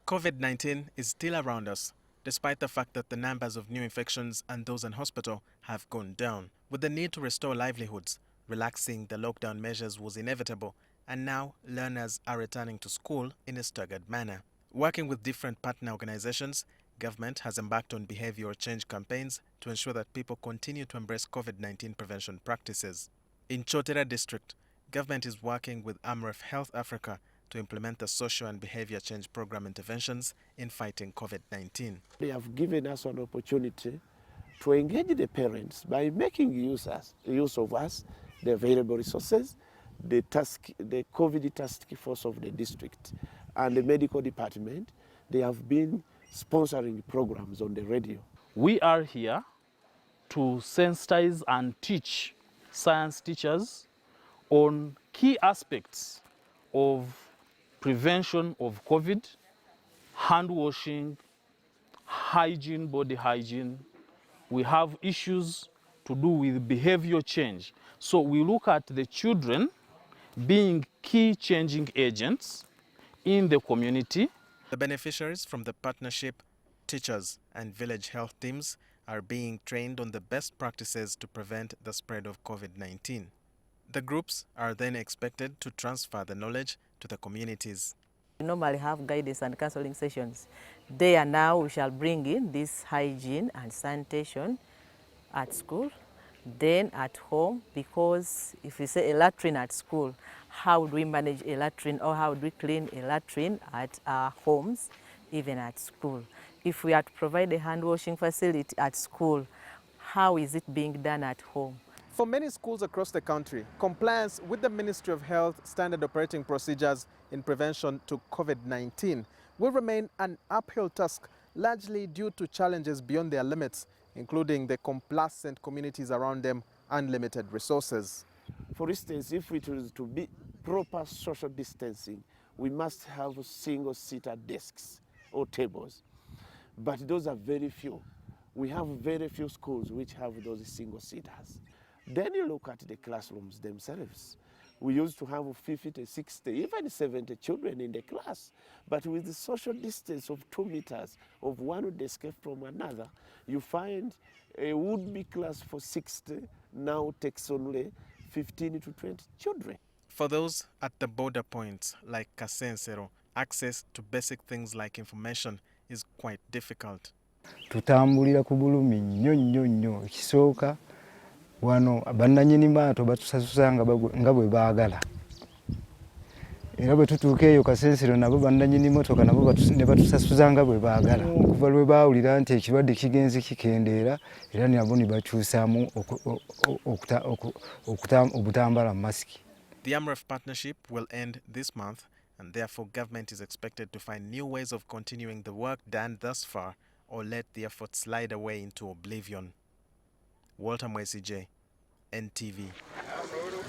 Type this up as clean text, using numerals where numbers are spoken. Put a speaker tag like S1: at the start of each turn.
S1: COVID-19 is still around us, despite the fact that the numbers of new infections and those in hospital have gone down. With the need to restore livelihoods, relaxing the lockdown measures was inevitable, and now learners are returning to school in a staggered manner. Working with different partner organizations, government has embarked on behavioral change campaigns to ensure that people continue to embrace COVID-19 prevention practices. In Kyotera district, government is working with UNreached Health Africa to implement the social and behavior change program interventions in fighting COVID-19.
S2: They have given us an opportunity to engage the parents by making use of us, the available resources, the COVID task force of the district and the medical department. They have been sponsoring programs on the radio.
S3: We are here to sensitize and teach science teachers on key aspects of prevention of COVID, hand washing, hygiene, body hygiene. We have issues to do with behavior change. So we look at the children being key changing agents in the community.
S1: The beneficiaries from the partnership, teachers and village health teams are being trained on the best practices to prevent the spread of COVID-19. The groups are then expected to transfer the knowledge to the communities.
S4: We normally have guidance and counseling sessions. There now we shall bring in this hygiene and sanitation at school, then at home, because if we say a latrine at school, how do we manage a latrine or how do we clean a latrine at our homes, even at school? If we are to provide a hand washing facility at school, how is it being done at home?
S1: For many schools across the country, compliance with the Ministry of Health standard operating procedures in prevention to COVID-19 will remain an uphill task, largely due to challenges beyond their limits, including the complacent communities around them and limited resources.
S2: For instance, if it was to be proper social distancing, we must have single-seater desks or tables, but those are very few. We have very few schools which have those single-seaters. Then you look at the classrooms themselves. We used to have 50, 60, even 70 children in the class. But with the social distance of 2 meters of one desk from another, you find a would-be class for 60 now takes only 15 to 20 children.
S1: For those at the border points like Kasensero, access to basic things like information is quite difficult.
S5: Tutambulira ku bulumi nnyo ekisooka wano bannannyini maato batusasuza nga bwe baagala. Era bwe tutuuka eyo Kasensero nabo bannannyini motoka nabo ne batusasuza nga bwe baagala. Okuva lwe baawulira nti ekirwadde kigenze kikendeera era nabo ne bakyusaamu obutambala masiki.
S1: The UNreached partnership will end this month, and therefore government is expected to find new ways of continuing the work done thus far or let the effort slide away into oblivion. Walter Mwesije, NTV.